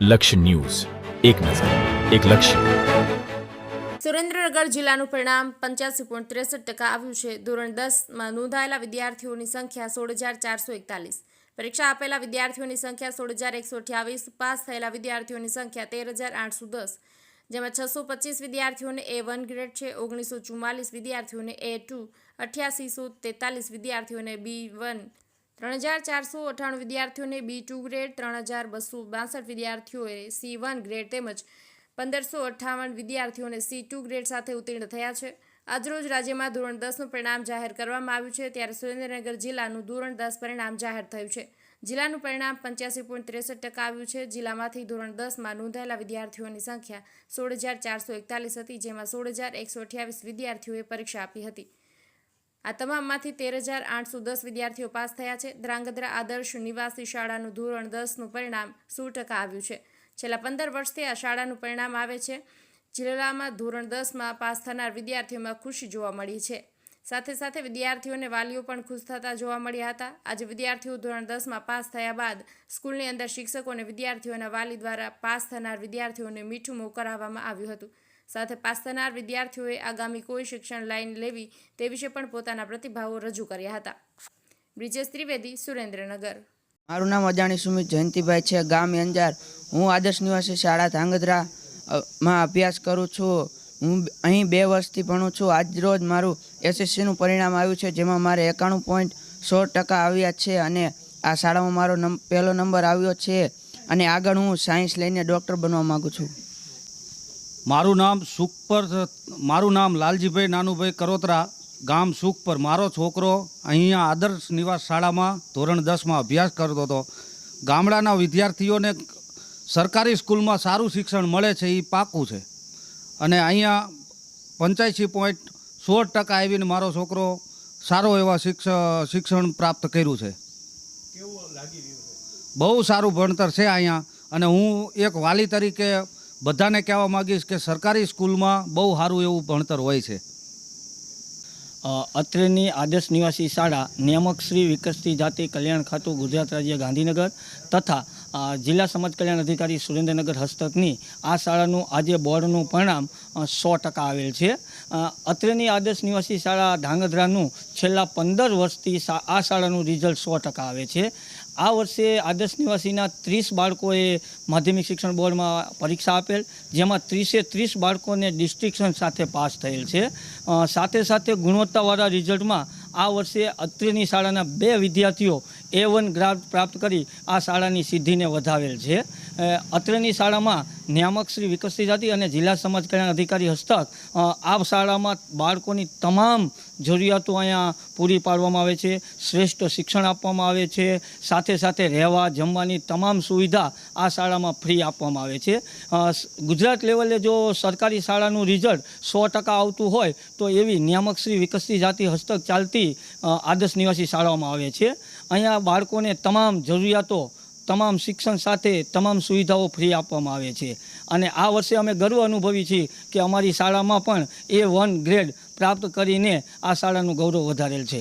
લક્ષ્ય ન્યૂઝ, એક નજર, એક લક્ષ્ય. સુરેન્દ્રનગર જિલ્લાનું પરિણામ 85.63% આવ્યું છે. ધોરણ 10માં નોંધાયેલા વિદ્યાર્થીઓની સંખ્યા 16,441. પરીક્ષા આપેલા વિદ્યાર્થીઓની સંખ્યા 16,128. પાસ થયેલા વિદ્યાર્થીઓની સંખ્યા 13,810, જેમાં 625 વિદ્યાર્થીઓને A1 ગ્રેડ છે, 1944 વિદ્યાર્થીઓને A2, 8843 વિદ્યાર્થીઓને B1, 3,498 વિદ્યાર્થીઓને B2 ગ્રેડ, 3,262 વિદ્યાર્થીઓએ C1 ગ્રેડ તેમજ 1,558 વિદ્યાર્થીઓને C2 ગ્રેડ સાથે ઉત્તીર્ણ થયા છે. આજરોજ રાજ્યમાં ધોરણ 10નું પરિણામ જાહેર કરવામાં આવ્યું છે. ત્યારે સુરેન્દ્રનગર જિલ્લાનું ધોરણ 10 પરિણામ જાહેર થયું છે. જિલ્લાનું પરિણામ 85.63% આવ્યું છે. જિલ્લામાંથી ધોરણ 10માં નોંધાયેલા વિદ્યાર્થીઓની સંખ્યા 16,441 હતી, જેમાં 16,128 વિદ્યાર્થીઓએ પરીક્ષા આપી હતી. આ તમામમાંથી 13,810 વિદ્યાર્થીઓ પાસ થયા છે. ધ્રાંગધ્રા આદર્શ નિવાસી શાળાનું ધોરણ 10નું પરિણામ 100% આવ્યું છે. છેલ્લા 15 વર્ષથી આ શાળાનું પરિણામ આવે છે. જિલ્લામાં ધોરણ 10માં પાસ થનાર વિદ્યાર્થીઓમાં ખુશી જોવા મળી છે. સાથે સાથે વિદ્યાર્થીઓને વાલીઓ પણ ખુશ થતા જોવા મળ્યા હતા. આજે વિદ્યાર્થીઓ ધોરણ 10માં પાસ થયા બાદ સ્કૂલની અંદર શિક્ષકો અને વિદ્યાર્થીઓના વાલી દ્વારા પાસ થનાર વિદ્યાર્થીઓને મીઠું મોં કરાવવામાં આવ્યું હતું. સાથે પાસ થનાર વિદ્યાર્થીઓએ આગામી કોઈ શિક્ષણ લાઈન લેવી તે વિશે પણ પોતાના પ્રતિભાવો રજૂ કર્યા હતા. બ્રિજેશ ત્રિવેદી, સુરેન્દ્રનગર. મારું નામ અજાણી સુમિત જયંતિભાઈ છે, ગામ અંજાર. હું આદર્શ નિવાસી શાળા ધ્રાંગધ્રા માં અભ્યાસ કરું છું. હું અહીં 2 વર્ષથી ભણું છું. આજરોજ મારું એસએસસીનું પરિણામ આવ્યું છે, જેમાં મારે 91.16% આવ્યા છે અને આ શાળામાં મારો પહેલો નંબર આવ્યો છે અને આગળ હું સાયન્સ લઈને ડૉક્ટર બનવા માગું છું. મારું નામ લાલજીભાઈ નાનુભાઈ કરોત્રા, ગામ સુખપર. મારો છોકરો અહીંયા આદર્શ નિવાસ શાળામાં ધોરણ 10માં અભ્યાસ કરતો હતો. ગામડાના વિદ્યાર્થીઓને સરકારી સ્કૂલમાં સારું શિક્ષણ મળે છે એ પાકું છે અને અહીંયા 85.16% આવીને મારો છોકરો સારો એવા શિક્ષણ પ્રાપ્ત કર્યું છે. બહુ સારું ભણતર છે અહીંયા અને હું એક વાલી તરીકે બધાને કહેવા માગીશ કે સરકારી સ્કૂલમાં બહુ સારું એવું ભણતર હોય છે. અત્રેની આદર્શ નિવાસી શાળા નિયામક શ્રી વિકસતી જાતિ કલ્યાણ ખાતું, ગુજરાત રાજ્ય, ગાંધીનગર તથા જિલ્લા સમાજ કલ્યાણ અધિકારી સુરેન્દ્રનગર હસ્તકની આ શાળાનું આજે બોર્ડનું પરિણામ 100% આવેલ છે. અત્રેની આદર્શ નિવાસી શાળા ધ્રાંગધ્રાનું છેલ્લા 15 વર્ષથી આ શાળાનું રિઝલ્ટ 100% આવે છે. આ વર્ષે આદર્શ નિવાસીના 30 બાળકોએ માધ્યમિક શિક્ષણ બોર્ડમાં પરીક્ષા આપેલ, જેમાં 30 બાળકોને ડિસ્ટિંક્શન સાથે પાસ થયેલ છે. સાથે સાથે ગુણવત્તાવાળા રિઝલ્ટમાં આ વર્ષે અત્રેની શાળાના 2 વિદ્યાર્થીઓ A1 ગ્રેડ પ્રાપ્ત કરી આ શાળાની સિદ્ધિને વધાવેલ છે. અત્રેની શાળામાં નિયામક શ્રી વિકસતી જાતિ અને જિલ્લા સમાજ કલ્યાણ અધિકારી હસ્તક આ શાળામાં બાળકોની તમામ જરૂરિયાતો અહીંયા પૂરી પાડવામાં આવે છે. શ્રેષ્ઠ શિક્ષણ આપવામાં આવે છે. સાથે સાથે રહેવા જમવાની તમામ સુવિધા આ શાળામાં ફ્રી આપવામાં આવે છે. ગુજરાત લેવલે જો સરકારી શાળાનું રિઝલ્ટ 100% આવતું હોય તો એવી નિયામક શ્રી વિકસતી જાતિ હસ્તક ચાલતી આદર્શ નિવાસી શાળાઓમાં આવે છે. અહીંયા બાળકોને તમામ જરૂરિયાતો, તમામ શિક્ષણ સાથે તમામ સુવિધાઓ ફ્રી આપવામાં આવે છે અને આ વર્ષે અમે ગર્વ અનુભવી છીએ કે અમારી શાળામાં પણ A1 ગ્રેડ પ્રાપ્ત કરીને આ શાળાનું ગૌરવ વધારેલ છે.